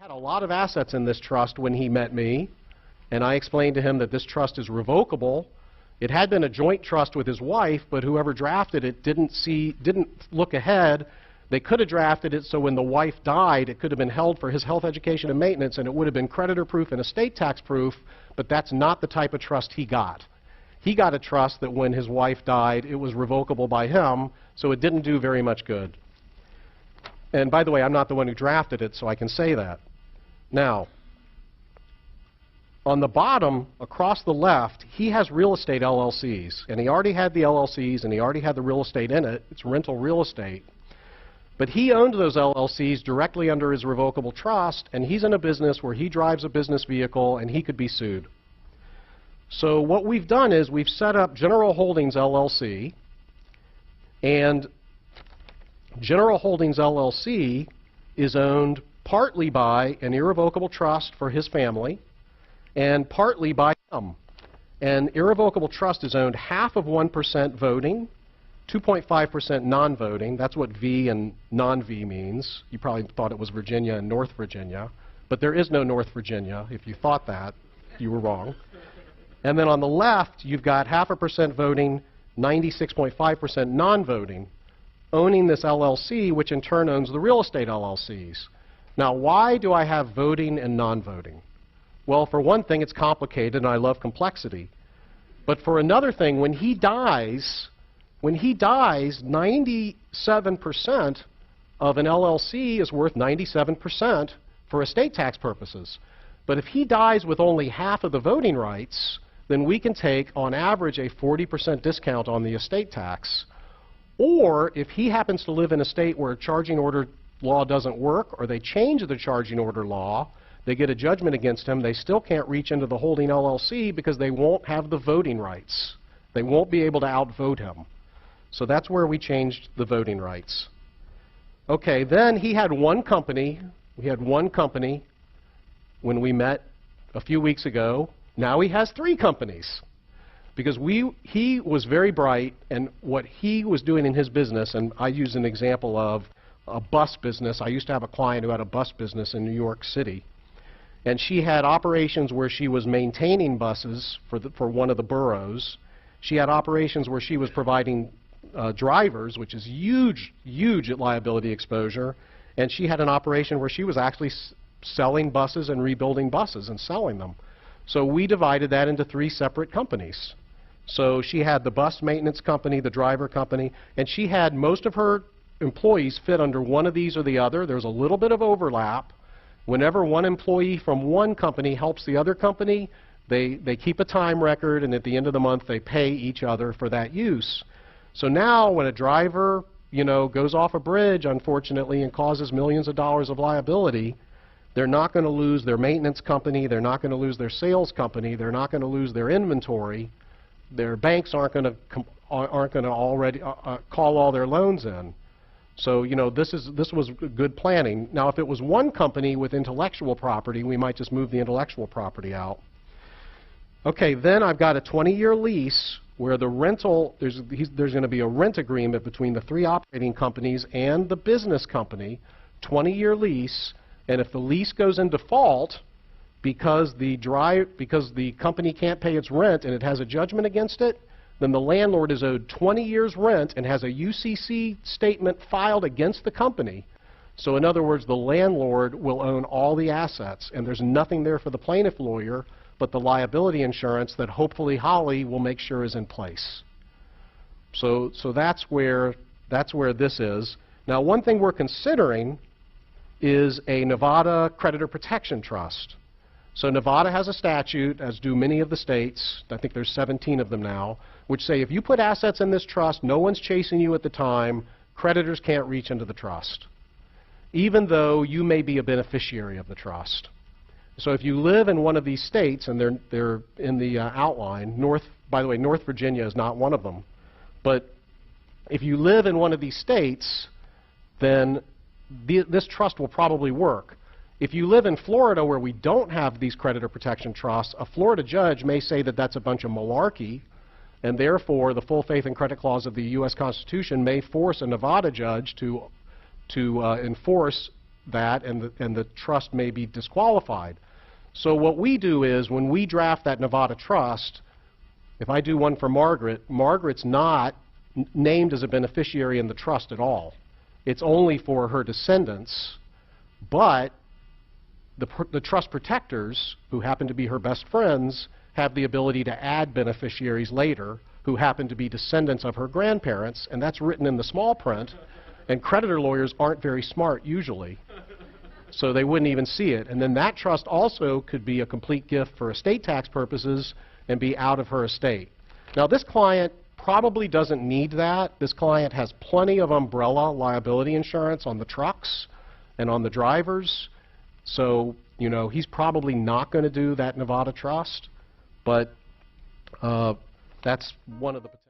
had a lot of assets in this trust when he met me, and I explained to him that this trust is revocable. It had been a joint trust with his wife, but whoever drafted it didn't look ahead. They could have drafted it so when the wife died, it could have been held for his health, education, and maintenance, and it would have been creditor-proof and estate tax-proof, but that's not the type of trust he got. He got a trust that when his wife died, it was revocable by him, so it didn't do very much good. And by the way, I'm not the one who drafted it, so I can say that. Now, on the bottom, across the left, he has real estate LLCs, and he already had the LLCs, and he already had the real estate in it. It's rental real estate. But he owned those LLCs directly under his revocable trust, and he's in a business where he drives a business vehicle, and he could be sued. So what we've done is we've set up General Holdings LLC, and General Holdings LLC is owned partly by an irrevocable trust for his family and partly by him. An irrevocable trust is owned half of 1% voting, 2.5% non-voting. That's what V and non-V means. You probably thought it was Virginia and North Virginia, but there is no North Virginia. If you thought that, you were wrong. And then on the left, you've got 0.5% voting, 96.5% non-voting, owning this LLC, which in turn owns the real estate LLCs. Now, why do I have voting and non-voting? Well, for one thing, it's complicated, and I love complexity. But for another thing, when he dies, 97% of an LLC is worth 97% for estate tax purposes. But if he dies with only half of the voting rights, then we can take, on average, a 40% discount on the estate tax. Or if he happens to live in a state where a charging order law doesn't work, or they change the charging order law, they get a judgment against him, they still can't reach into the holding LLC because they won't have the voting rights. They won't be able to outvote him. So that's where we changed the voting rights. Okay, then he had one company. We had one company when we met a few weeks ago. Now he has 3 companies. Because he was very bright, and what he was doing in his business, and I use an example of a bus business. I used to have a client who had a bus business in New York City. And she had operations where she was maintaining buses for one of the boroughs. She had operations where she was providing drivers, which is huge liability exposure. And she had an operation where she was actually selling buses and rebuilding buses and selling them. So we divided that into 3 separate companies. So she had the bus maintenance company, the driver company, and she had most of her employees fit under one of these or the other. There's a little bit of overlap. Whenever one employee from one company helps the other company, they keep a time record, and at the end of the month they pay each other for that use. So now when a driver, goes off a bridge, unfortunately, and causes millions of dollars of liability, they're not going to lose their maintenance company, they're not going to lose their sales company, they're not going to lose their inventory. Their banks aren't going to already call all their loans in. So this was good planning. Now, if it was one company with intellectual property, we might just move the intellectual property out. Okay, then I've got a 20-year lease where the rental there's going to be a rent agreement between the 3 operating companies and the business company, 20-year lease, and if the lease goes in default, because the company can't pay its rent and it has a judgment against it, then the landlord is owed 20 years rent and has a UCC statement filed against the company. So in other words, the landlord will own all the assets, and there's nothing there for the plaintiff lawyer but the liability insurance that hopefully Holly will make sure is in place. So that's where this is. Now, one thing we're considering is a Nevada creditor protection trust. So Nevada has a statute, as do many of the states, I think there's 17 of them now, which say if you put assets in this trust, no one's chasing you at the time, creditors can't reach into the trust, even though you may be a beneficiary of the trust. So if you live in one of these states, and they're in the outline, by the way, North Virginia is not one of them, but if you live in one of these states, then this trust will probably work. If you live in Florida where we don't have these creditor protection trusts, a Florida judge may say that that's a bunch of malarkey, and therefore the full faith and credit clause of the U.S. Constitution may force a Nevada judge to enforce that, and the trust may be disqualified. So what we do is, when we draft that Nevada trust, if I do one for Margaret, Margaret's not named as a beneficiary in the trust at all. It's only for her descendants, but the trust protectors, who happen to be her best friends, have the ability to add beneficiaries later who happen to be descendants of her grandparents, and that's written in the small print, and creditor lawyers aren't very smart usually, so they wouldn't even see it. And then that trust also could be a complete gift for estate tax purposes and be out of her estate. Now, this client probably doesn't need that. This client has plenty of umbrella liability insurance on the trucks and on the drivers, so, you know, he's probably not going to do that Nevada trust, but that's one of the potential.